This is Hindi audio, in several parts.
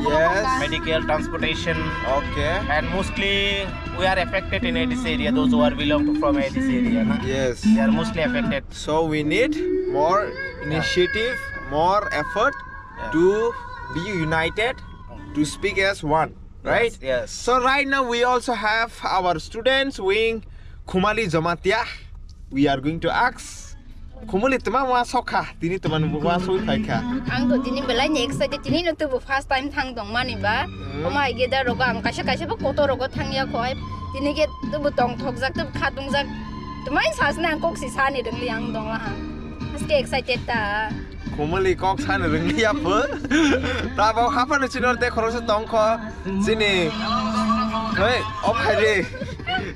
Yes. medical, transportation. Okay. And mostly we are affected in this area, those who are belong to from this area. Na? Yes. They are mostly affected. So we need more initiative, more effort to be united, to speak as one, right? Yes. So right now we also have our students wing Khumali Jamatia. We are going to ask Khumali teman wa sokha, tini teman wa soi paika. Ang to tini belai ni excited tini no tu first time thang dong mani ba. Oma ige da roga ang kasha ba koto roga thang ya koi. Tini ke tu butong thok jak tu khat dong jak. Tumai sas na kok si sa ni dong liang dong la. Aske excited ta. Khumali kok san reng liap pe. Ta ba hapan chinor te khoro se tong kho chini. Hei, op hai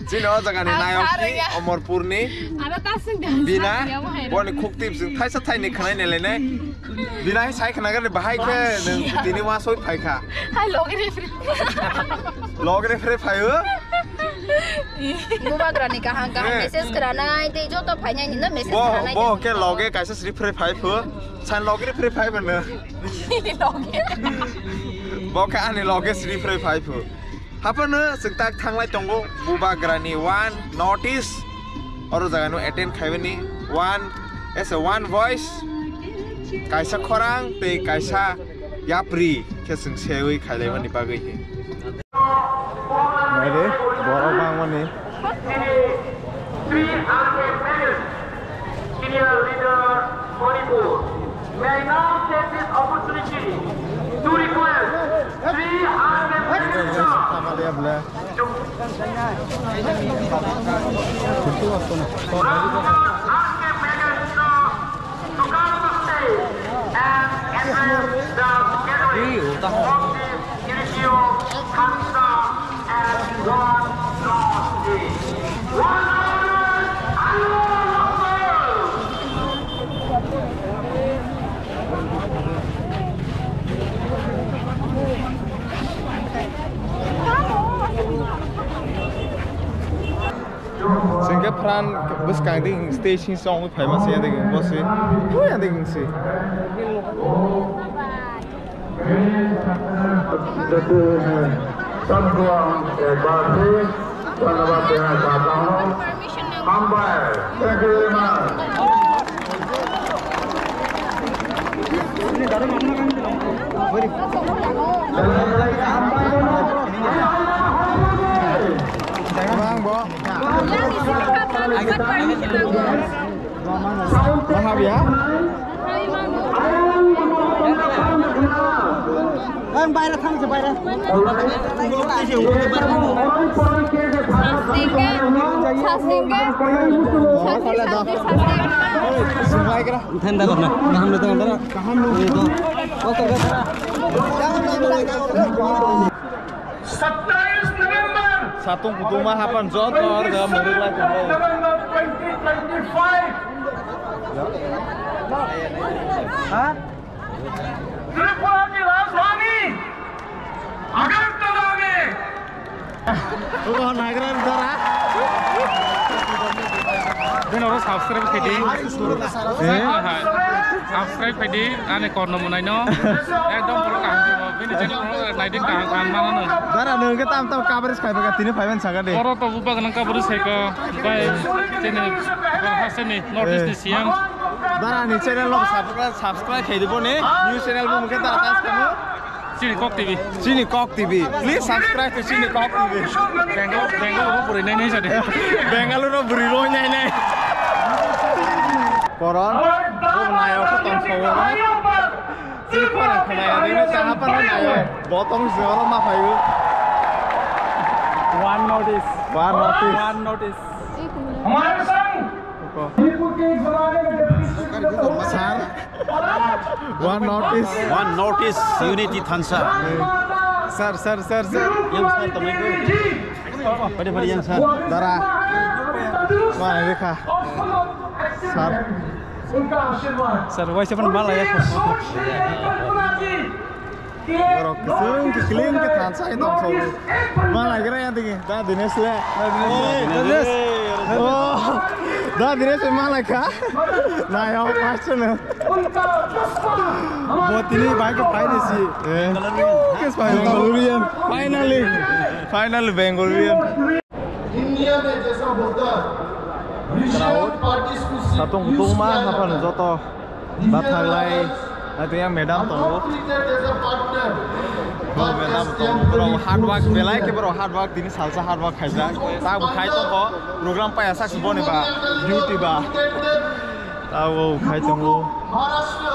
Chino jaga ni nayok ni Omorpur ni Bina boni khukti jing thaisa thai ni khanai ne lene Bina sai khana gar bahai ke nung tini wa soi phai kha Hai log re phai Buba grani kahang message karana ai te jo to phai ni na message karana ai bo ke loge kaisa sri phai phu chan loge re phai ban na bo ke ani loge sri phai phu Hapana sektak thanglai tongo buba grani one notice oro jaga no attend khaibani one as a one voice kaisa khorang te kaisa yapri kesung sewi khailai mani bagai he Mare boro bang mani senior leader Manipur may I now take this opportunity to request 300 Sehingga peran bus kanding station song phai ma se ding bo se ho ya ding se Bang bo Mahal ya? Kan bayar thang se bayar. Satu kutuma hapan zotor dalam muruk lagi. November 2025. Hah? Tripura की राजधानी अगरतला में Oh, naikran dara. Dan orang subscribe kedi, subscribe kedi, ane korno munai no, dom perlu kahju, ini jadi orang naik kahang mana no. Dara nunggu tam kabar sekali bagai tini payment sangat deh. Orang tahu bukan nangka baru saya ke, baik sini, hasil ni, notice di siang. Dara ni channel lo subscribe kedi pun new channel pun mungkin tak atas kamu. Sini Kok TV. Sini Kok TV. Please subscribe to Sini Kok TV. Bengal beri nene saja. Bengaluru beri lo nene. Koron, oh nayo ko tong sawo. Sini koran kaya ini siapa nih nayo? Botong segala mah payu. One notice. One notice. One notice. हमारे संग त्रिपुर के जमाने में Sar. One notice. One notice unity thansa. Sir. Yang sar tamai ko. Pada yang sar. Dara. Mana देखा? Sar. उनका आशीर्वाद Sir, वैसे पण माल आया. Orang keling ke transa itu sawo. Mana kira yang tinggi? Dah Dinesh le. Dinesh. Oh. दा दिने से माला का ना यार मास्टर ने बहुत ही बाइक का फायदे सी किस बेंगलुरियन फाइनली बेंगलुरियन इंडिया में जैसा होता है सातों Kutumba apa nih joto batalai nanti yang Medan tunggu Medan tunggu bro hard work belai ke bro hard work ini salsa hard work aja tahu khai tunggu program pa ऐसा सुबह nih ba duty ba tahu khai tunggu Maharashtra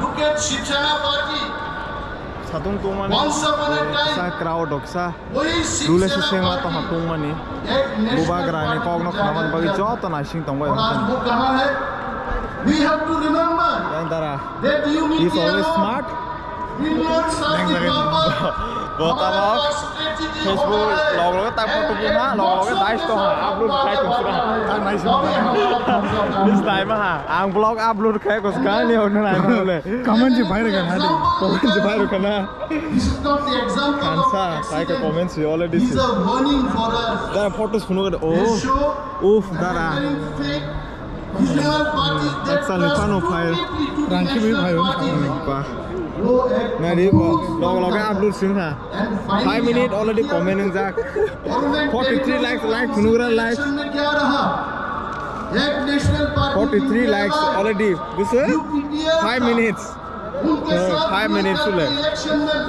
bouquet Shiv Sena party सातों Kutumba nih sa crowd oksa dulu sesama toh kuटुंबा nih buba gerani kau nak naman bagi joto nashing tunggu yang We have to remember that you he's always smart. बहुत अब फेसबुक लोग तक फोटो बुना लोग दाइस तो हां अपलोड खाइ कसरा नाइस इस टाइम हां आं ब्लॉग अपलोड खाइ कसका नि होन नाइ बोले कमेन्ट चाहिँ बाहिर गर्न हाले कमेन्ट चाहिँ बाहिर गर्न This is not the example कान्सा psycho comments already is a warning for us. दा फोटोस खुनु गरे ओ उफ Dara Aksan Lipano file Rangki भी भाई उनका Nari log upload sing ha 5 minutes already commenting Jack 43 likes Nugra likes 43 likes already Gusa 5 minutes 5 minutes sule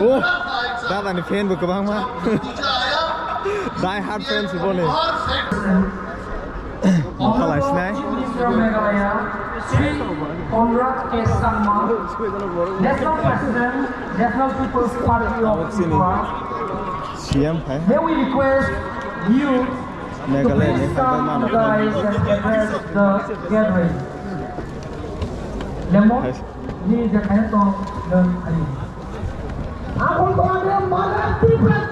Oh Dada ni fan bu kabang ma Die hard fans bone Kalau isnai Conrad K. Sangma, National President, National People's Party of India. CM hai May we request you to Meghalaya please ne come to the rise and address the gathering. Lemon, ni jangan tong dan ali. Aku tuan yang mana tidak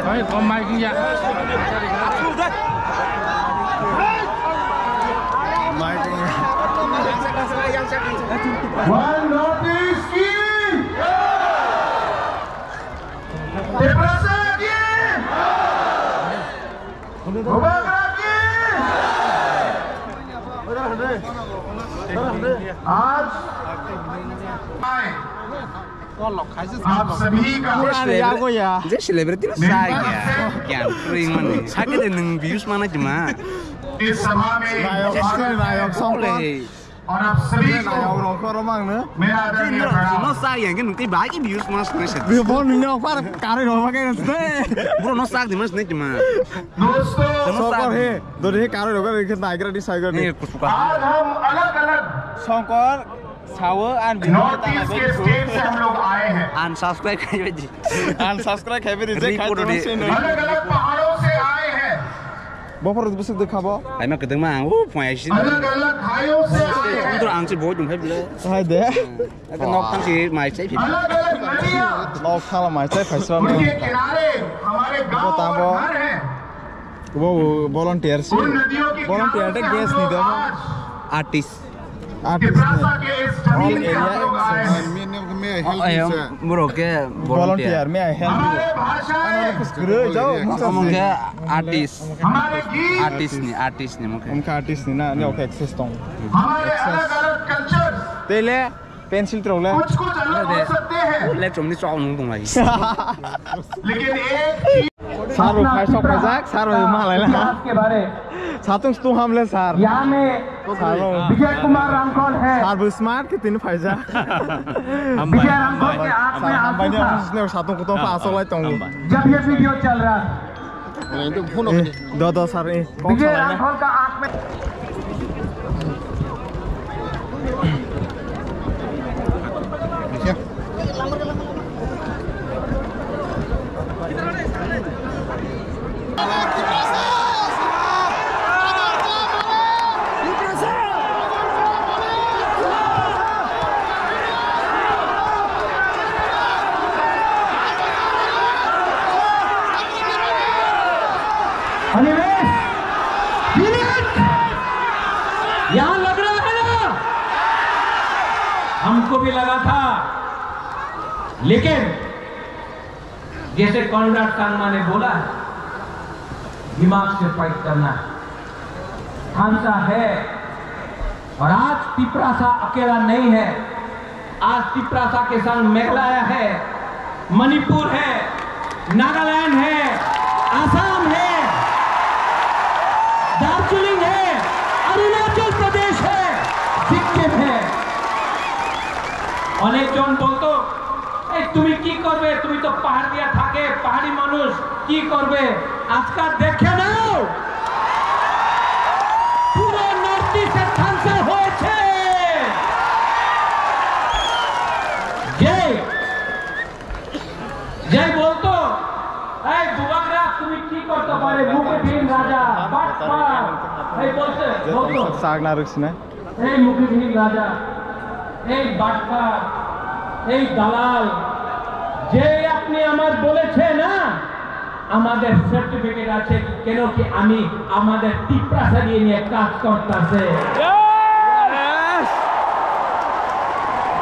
Baik, Om Mike ya. One notice in. Deprasa lagi. Ubah lagi. आज आप सभी का जे सेलिब्रिटी साया क्या ट्रेन माने साके दे नंग व्यूज माना जमा इस सभा में नायक सोले और आप सभी को नायक रोको रोमांग ने मेरा आदरणीय नो प्रणाम साया के नुके बाकी व्यूज माना स्पेशल वी बोल ने पर कारे रोमा के नस्ते ब्रो नो साक दिमस नहीं जमा दोस्तों सोकर हे दोरे कारे रोगा के नायक रेडी साइगर ने आज हम अलग अलग सोकर छावो आन नॉर्थ ईस्ट के स्टेट से हम लोग आए हैं अनसब्सक्राइब कर जी अनसब्सक्राइब है रिजेक्ट खाइ अलग अलग पहाड़ों से आए हैं बफर बुसुक देखाबो आई मा कदमा ओ फयासि अलग अलग खाइयों से आए हैं तो आंसे बहुत जुम है हाय दे तो नॉक तंग से माइ चाहिँ फिर अलग अलग नदियां लॉक खाला माइ चाहिँ फैसला में उनके किनारे हमारे गांव और घर हैं वो वॉलंटियर से उन नदियों के वॉलंटियर किनारों टे से गैस हम नहीं लोग दे आज आर्टिस्ट तिब्रासा के इस जमीन पे हम लोग आए हैं ब्रो के वॉलंटियर में हेल्प हमारे भाषा करे जाओ मुके आर्टिस्ट हमारे गीत आर्टिस्ट ने मुके उनका आर्टिस्ट नि ना ने ओके एक्सेस तो हमारे अलग अलग कल्चर तेले पेंसिल त्रोले कुछ कुछ अलग हो सकते हैं ले चोमनी चाउ नु दङ लागि लेकिन एक चीज सारो फाइसो प्रजाक सारो मालाइला के बारे सातों तू हमले सार यहाँ में सारो विजय कुमार रामकौल है सार स्मार्ट के तीन फाइजा विजय रामकौल के आंख में आंसू बाइने था उसने सातों को तो पासो लाई तो जब ये वीडियो चल रहा दो सार ए विजय रामकौल का आंख में अनि भी लगा था, लेकिन जैसे कॉनराड सांगमा ने बोला है, दिमाग से फाइट करना है। थांसा है और आज तिप्रासा अकेला नहीं है। आज तिप्रासा के संग मेघालय है, मणिपुर है, नागालैंड है, आसाम है, दार्जिलिंग है, अरुणाचल प्रदेश है, सिक्किम है। अनेक जन बोलतो তুমি কি করবে, তুমি তো পাহাড় দিয়া থাকে, পাহাড়ি মানুষ কি করবে। আজকাল দেখে নাও পুরো নর্থ ইস্টে থানসা হয়েছে। যে বলতো এই বুবাকরা তুমি কি করতে পারে, মুখে ভীম রাজা বাটপার, এই বলতে বলতো সাগনা রুকছিনা এই মুখে ভীম রাজা, এই বাটপার, এই দালাল, যে আপনি আমার বলেছে না আমাদের সার্টিফিকেট আছে, কেন কি আমি আমাদের তিপ্রাসা নিয়ে কাজ করতেছে।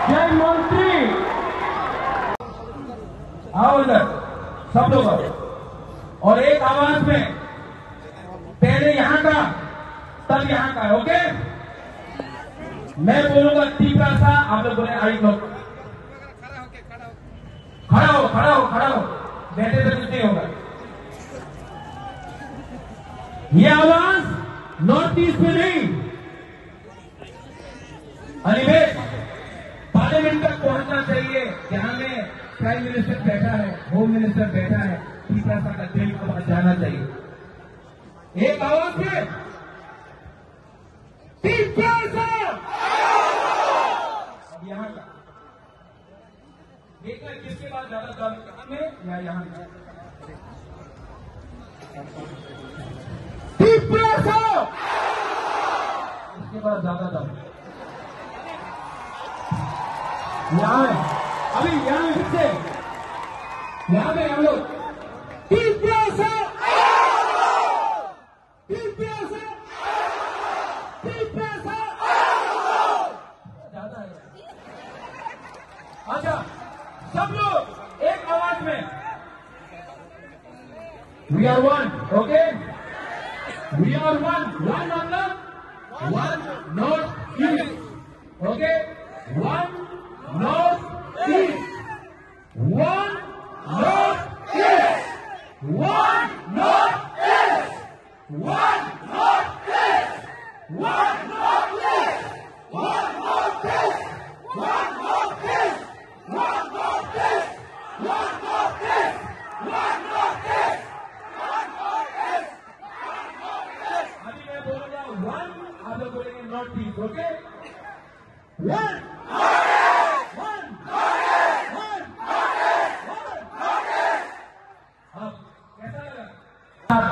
जय मंत्री आओ इधर सब लोग आओ। और एक आवाज में पहले यहाँ का तब यहाँ का, ओके। मैं बोलूंगा तिप्रासा, आप लोग बोले आई लोग खड़ा हो, खड़ा हो, खड़ा हो, बैठे से कुछ नहीं होगा। ये आवाज नॉर्थ ईस्ट में नहीं, अनिमेश पार्लियामेंट तक पहुंचना चाहिए, जहां में प्राइम मिनिस्टर बैठा है, होम मिनिस्टर बैठा है, तिप्रासा का दिल को जाना चाहिए। एक आवाज से तिप्रासा, अब यहां का देखना किसके बाद ज्यादा दम में या यहां तिप्रासा, इसके बाद ज्यादा दम यहाँ है। अभी यहाँ में फिर से यहाँ पे हम लोग तिप्रासा, तिप्रासा, तिप्रासा ज्यादा है। अच्छा सब लोग एक आवाज में we are one, okay? We are one, one मतलब one north east, okay? One north east, one north east, one north east, one north east, one north east, one north east, one north east, one north east, one north east, one north east, one north east, one north east। अभी मैं बोलूंगा one, आप लोग बोलेंगे north east, okay? one,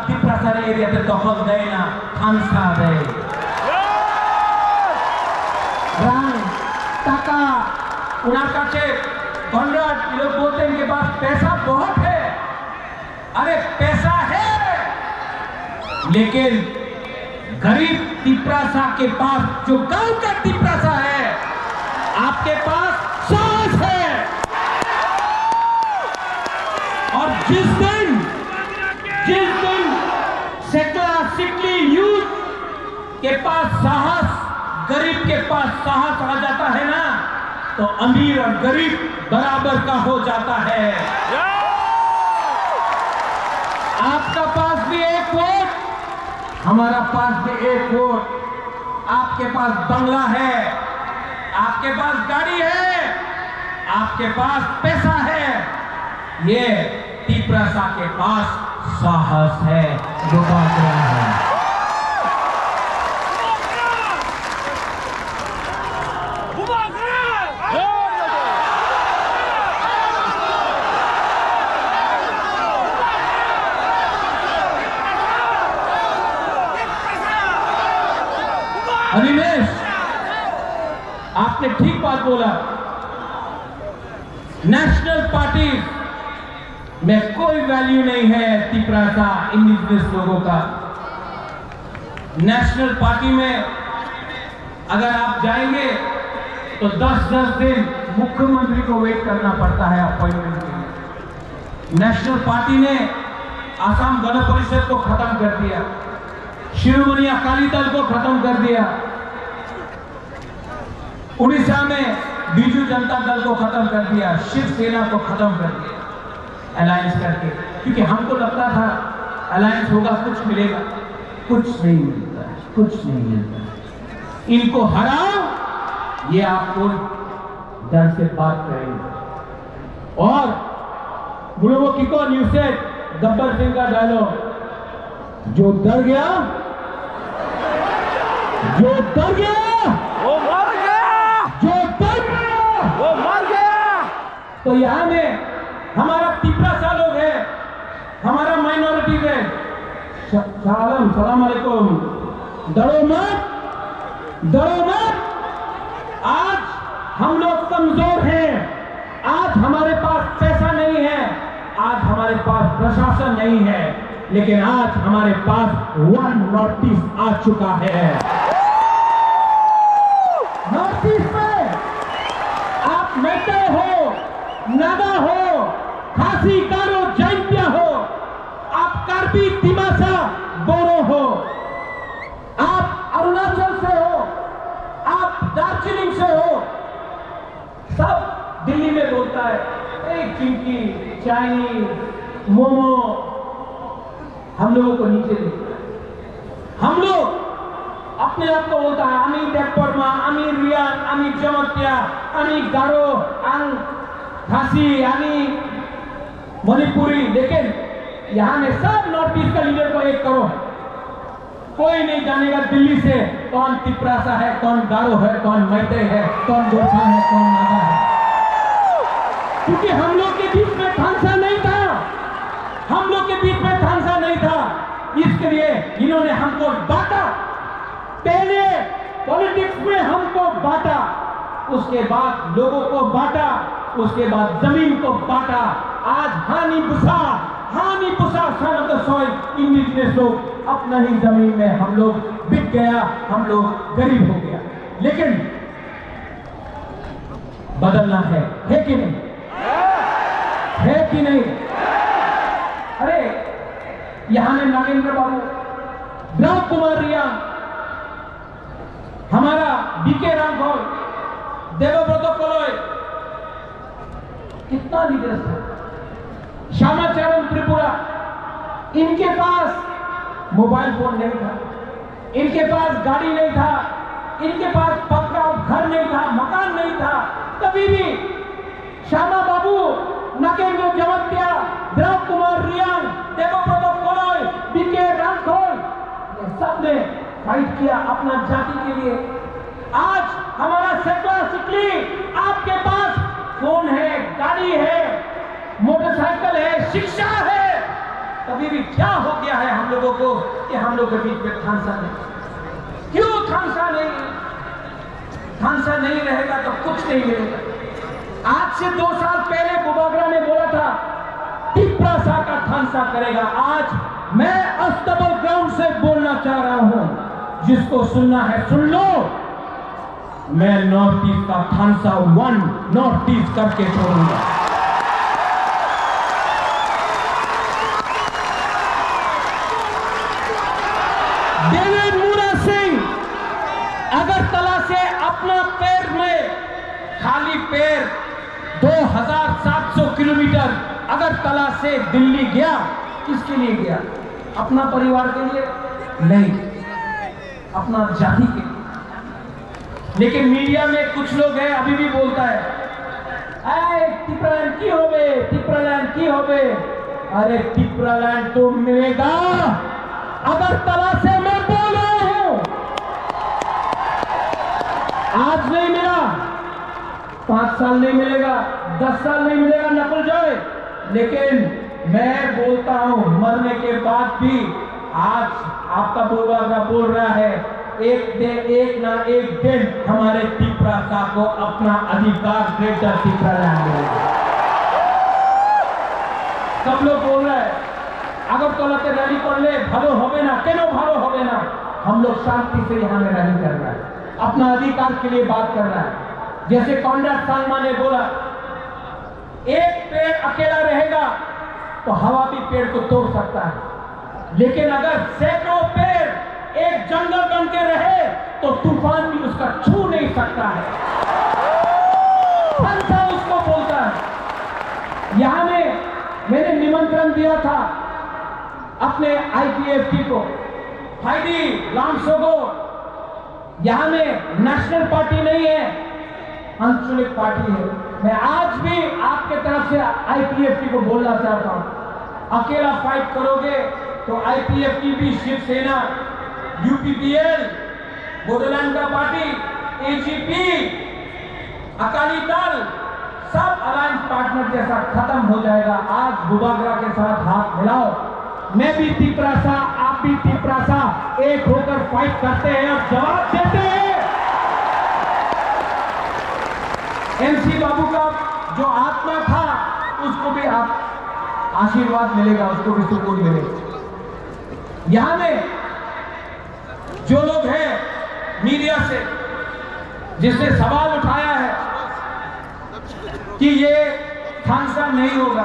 Tiprasa एरियाতে দখল দেয় না, থানসা দেয়। রাং টাকা उनार काছে कॉनराड लोग बोलते हैं इनके पास पैसा बहुत है। अरे पैसा है, लेकिन गरीब तिप्रासा के पास, जो गांव का तिप्रासा है, आपके पास साहस है। और जिस दिन सिकली यूथ के पास साहस, गरीब के पास साहस आ जाता है ना, तो अमीर और गरीब बराबर का हो जाता है। आपका पास भी एक वोट, हमारा पास भी एक वोट। आपके पास बंगला है, आपके पास गाड़ी है, आपके पास पैसा है, ये तिप्रासा के पास साहस है, बुबाकरा है। अनिमेश, आपने ठीक बात बोला। नेशनल पार्टी में कोई वैल्यू नहीं है तिप्रासा इंडिजिनस लोगों का। नेशनल पार्टी में अगर आप जाएंगे तो 10-10 दिन मुख्यमंत्री को वेट करना पड़ता है अपॉइंटमेंट के लिए। नेशनल पार्टी ने आसाम गण परिषद को खत्म कर दिया, शिरोमणि अकाली दल को खत्म कर दिया, उड़ीसा में बीजू जनता दल को खत्म कर दिया, शिवसेना को खत्म कर दिया अलायंस करके, क्योंकि हमको लगता था अलायंस होगा कुछ मिलेगा, कुछ नहीं मिलता है, कुछ नहीं मिलता है। इनको हराओ, ये आपको डर से बात करेंगे। और गुरुओं की को न्यूज से गब्बर सिंह का डायलॉग, जो डर गया, जो डर गया वो मर गया, जो डर गया वो मर गया। तो यहाँ में हमारा तिपरा सा लोग है, हमारा माइनॉरिटीज है। सलाम अलैकुम, डरो मत, डरो मत। आज हम लोग कमजोर हैं, आज हमारे पास पैसा नहीं है, आज हमारे पास प्रशासन नहीं है, लेकिन आज हमारे पास वन नॉर्थ ईस्ट आ चुका है। नॉर्थ ईस्ट में आप मैते हो, नागा हो, खासी, गारो, जैंतिया हो, आप कार्बी, दिमासा, बोरो हो, आप अरुणाचल से हो, आप दार्जिलिंग से हो, सब दिल्ली में बोलता है एक चिंकी, चाइनीज, मोमो, हम लोगों को नीचे देखता है। हम लोग अपने आप को बोलता है अमी देवपरमा, अमी रियान, अमी जमतिया, अमी गारो, अंग खासी, अमी मणिपुरी। लेकिन यहाँ में सब नॉर्थ ईस्ट का लीडर को एक करो, कोई नहीं जानेगा दिल्ली से कौन तिपरासा है, कौन गारो है, कौन मैते है, कौन गोरखा है, कौन नागा है, क्योंकि हम लोग के बीच में थानसा नहीं था, हम लोग के बीच में थानसा नहीं था। इसके लिए इन्होंने हमको बांटा, पहले पॉलिटिक्स में हमको बांटा, उसके बाद लोगों को बांटा, उसके बाद जमीन को बांटा। आज हानि बुसा son of the soil indigenous लोग अपना ही जमीन में हम लोग बिक गया, हम लोग गरीब हो गया। लेकिन बदलना है कि नहीं, है कि नहीं? अरे यहां में नागेंद्र बाबू, द्रव कुमार रिया, हमारा बीके रामघोल, देवव्रत कोलोय, कितना लीडर्स था, श्यामाचरण त्रिपुरा, इनके पास मोबाइल फोन नहीं था, इनके पास गाड़ी नहीं था, इनके पास पक्का घर नहीं था, मकान नहीं था, कभी भी श्यामा बाबू, नागेंद्र जमतिया, द्रव कुमार रियांग, देवव्रत कोलोय, बीके रामघोल, सबने फाइट किया अपना जाति के लिए। आज हमारा सेक्ला सिकली, आपके पास फोन है, गाड़ी है, मोटरसाइकिल है, शिक्षा है, कभी भी क्या हो गया है हम लोगों को कि हम लोग के बीच में थानसा नहीं। क्यों थानसा नहीं? थानसा नहीं रहेगा तो कुछ नहीं मिलेगा। आज से 2 साल पहले बुबागरा ने बोला था तिपरासा का थानसा करेगा। आज मैं अस्तबल ग्राउंड से बोलना चाह रहा हूं, जिसको सुनना है सुन लो, मैं नॉर्थ ईस्ट का थानसा 1 नॉर्थ ईस्ट करके छोड़ूंगा। देवेंद्र मुरा सिंह अगरतला से अपना पैर में खाली पैर 2700 किलोमीटर अगरतला से दिल्ली गया। किसके लिए गया? अपना परिवार के लिए नहीं, अपना जाति के लिए। लेकिन मीडिया में कुछ लोग हैं अभी भी बोलता है तिपरालैंड की होवे, तिपरालैंड की होवे। अरे तिपरालैंड तो मिलेगा, अगरतला से मैं बोल रहा हूं। आज नहीं मिला, 5 साल नहीं मिलेगा, 10 साल नहीं मिलेगा नकुल जॉय, लेकिन मैं बोलता हूं मरने के बाद भी। आज आपका बुबागरा बोल रहा है एक ना एक दिन हमारे तिपरासा को अपना अधिकार ग्रेटर तिपरालैंड मिलेगा। सब लोग बोल रहे हैं আগরতলাতে रैली करले ভালো হবে না, কেন ভালো হবে না? हम लोग शांति से यहाँ में रैली कर रहा है, अपना अधिकार के लिए बात कर रहा है। जैसे कॉन्राड सांगमा ने बोला, एक पेड़ अकेला रहेगा तो हवा भी पेड़ को तोड़ सकता है, लेकिन अगर सैकड़ों पेड़ एक जंगल बन के रहे तो तूफान भी उसका छू नहीं सकता है। फंसा उसको बोलता है। यहां में मैंने निमंत्रण दिया था अपने IPFT को, हाइडी लामसोगो, यहां में नेशनल पार्टी नहीं है, आंचलिक पार्टी है। मैं आज भी आपके तरफ से IPFT को बोलना चाहता हूं, अकेला फाइट करोगे तो IPFT भी, शिवसेना, UPPL, बोडोलैंड का पार्टी, AGP, अकाली दल, सब अलायंस पार्टनर जैसा खत्म हो जाएगा। आज बुबागरा के साथ हाथ मिलाओ, मैं भी तिपरासा, आप भी तिपरासा, एक होकर फाइट करते हैं और जवाब देते हैं। MC बाबू का जो आत्मा था उसको भी आप आशीर्वाद मिलेगा, उसको भी सुकून मिलेगा। यहां में जो लोग हैं मीडिया से, जिसने सवाल उठाया है कि ये सांसद नहीं होगा,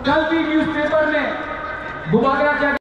कल भी न्यूज़पेपर में बुबागरा क्या